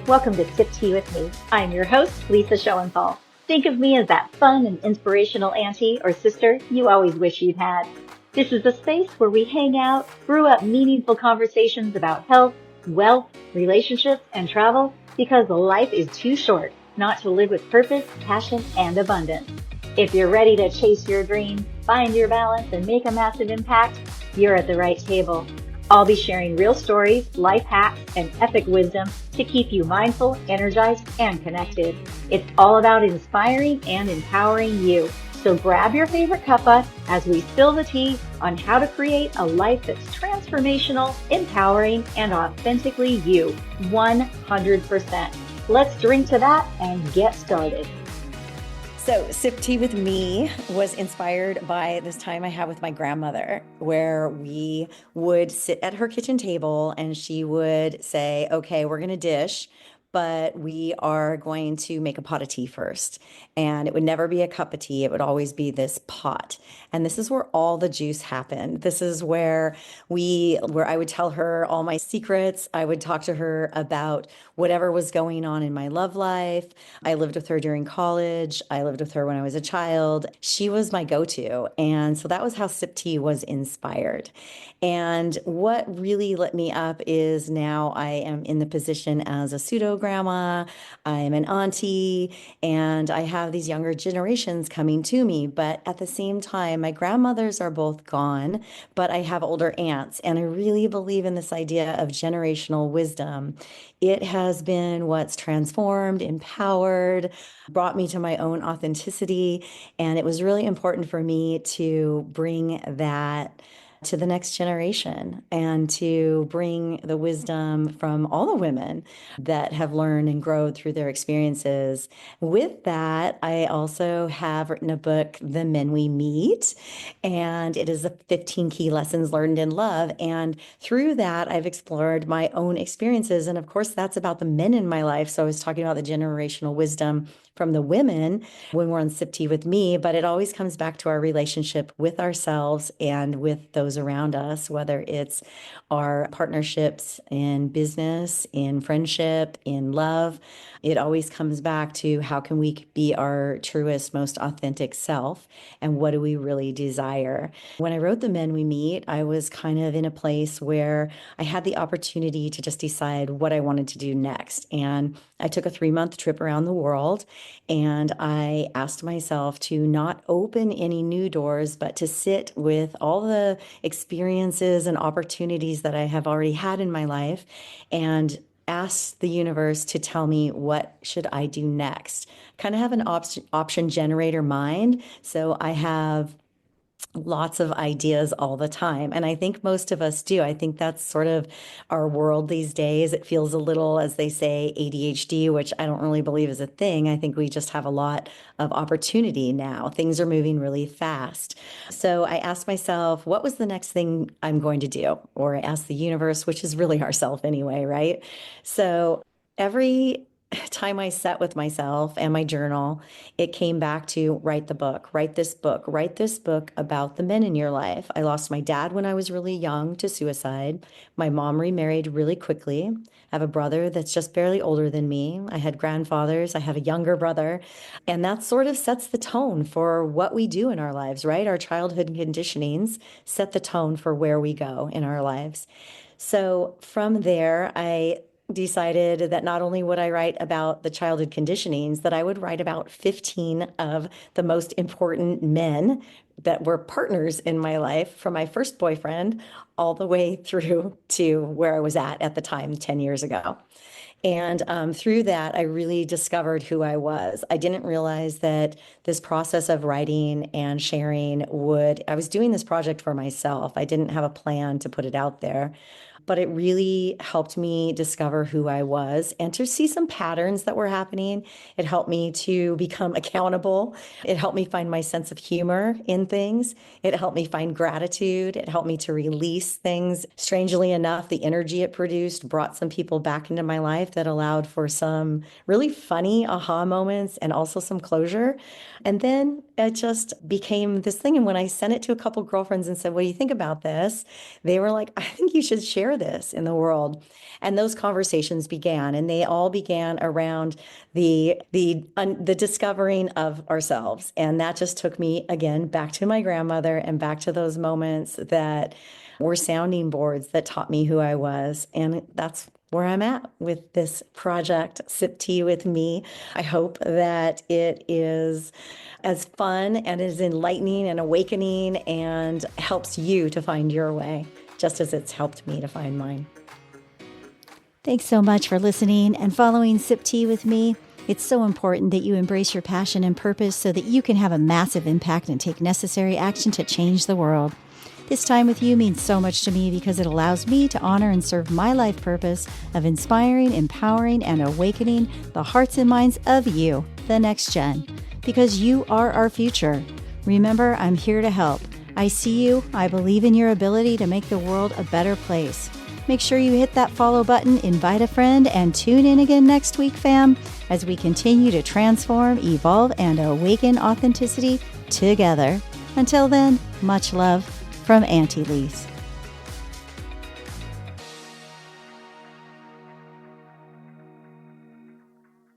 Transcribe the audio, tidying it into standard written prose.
Welcome to Sip Tea with me. I'm your host, Lisa Schoenthal. Think of me as that fun and inspirational auntie or sister you always wish you'd had. This is the space where we hang out, brew up meaningful conversations about health, wealth, relationships, and travel because life is too short not to live with purpose, passion, and abundance. If you're ready to chase your dreams, find your balance, and make a massive impact, you're at the right table. I'll be sharing real stories, life hacks, and epic wisdom to keep you mindful, energized, and connected. It's all about inspiring and empowering you. So grab your favorite cuppa as we spill the tea on how to create a life that's transformational, empowering, and authentically you, 100%. Let's drink to that and get started. So, Sip Tea with Me was inspired by this time I had with my grandmother, where we would sit at her kitchen table and she would say, okay, we're going to dish, but we are going to make a pot of tea first. And it would never be a cup of tea, it would always be this pot. And this is where all the juice happened. This is where I would tell her all my secrets. I would talk to her about whatever was going on in my love life. I lived with her during college. I lived with her when I was a child. She was my go-to. And so that was how Sip Tea was inspired. And what really lit me up is now I am in the position as a pseudo grandma, I'm an auntie, and I have these younger generations coming to me. But at the same time, my grandmothers are both gone, but I have older aunts. And I really believe in this idea of generational wisdom. It has been what's transformed, empowered, brought me to my own authenticity. And it was really important for me to bring that to the next generation and to bring the wisdom from all the women that have learned and grown through their experiences. With that, I also have written a book, The Men We Meet, and it is the 15 key lessons learned in love. And through that, I've explored my own experiences. And of course, that's about the men in my life. So I was talking about the generational wisdom from the women when we're on Sip Tea with me, but it always comes back to our relationship with ourselves and with those around us, whether it's our partnerships in business, in friendship, in love. It always comes back to how can we be our truest, most authentic self, and what do we really desire? When I wrote The Men We Meet, I was kind of in a place where I had the opportunity to just decide what I wanted to do next. And I took a 3-month trip around the world, and I asked myself to not open any new doors, but to sit with all the experiences and opportunities that I have already had in my life and ask the universe to tell me what should I do next. Kind of have an option generator mind. So I have lots of ideas all the time. And I think most of us do. I think that's sort of our world these days. It feels a little, as they say, ADHD, which I don't really believe is a thing. I think we just have a lot of opportunity now. Things are moving really fast. So I asked myself, what was the next thing I'm going to do? Or I asked the universe, which is really ourself anyway, right? So every time I sat with myself and my journal, it came back to write the book, write this book about the men in your life. I lost my dad when I was really young to suicide. My mom remarried really quickly. I have a brother that's just barely older than me. I had grandfathers. I have a younger brother. And that sort of sets the tone for what we do in our lives, right? Our childhood conditionings set the tone for where we go in our lives. So from there, I decided that not only would I write about the childhood conditionings, that I would write about 15 of the most important men that were partners in my life, from my first boyfriend all the way through to where I was at the time, 10 years ago. And through that, I really discovered who I was. I didn't realize that this process of writing and sharing I was doing this project for myself. I didn't have a plan to put it out there, but it really helped me discover who I was and to see some patterns that were happening. It helped me to become accountable. It helped me find my sense of humor in things. It helped me find gratitude. It helped me to release things. Strangely enough, the energy it produced brought some people back into my life that allowed for some really funny aha moments and also some closure. And then it just became this thing. And when I sent it to a couple girlfriends and said, what do you think about this? They were like, I think you should share share this in the world. And those conversations began, and they all began around the discovering of ourselves. And that just took me again back to my grandmother and back to those moments that were sounding boards that taught me who I was. And that's where I'm at with this project, Sip Tea with Me. I hope that it is as fun and as enlightening and awakening and helps you to find your way, just as it's helped me to find mine. Thanks so much for listening and following Sip Tea with me. It's so important that you embrace your passion and purpose so that you can have a massive impact and take necessary action to change the world. This time with you means so much to me because it allows me to honor and serve my life purpose of inspiring, empowering, and awakening the hearts and minds of you, the next gen, because you are our future. Remember, I'm here to help. I see you. I believe in your ability to make the world a better place. Make sure you hit that follow button, invite a friend, and tune in again next week, fam, as we continue to transform, evolve, and awaken authenticity together. Until then, much love from Auntie Lise.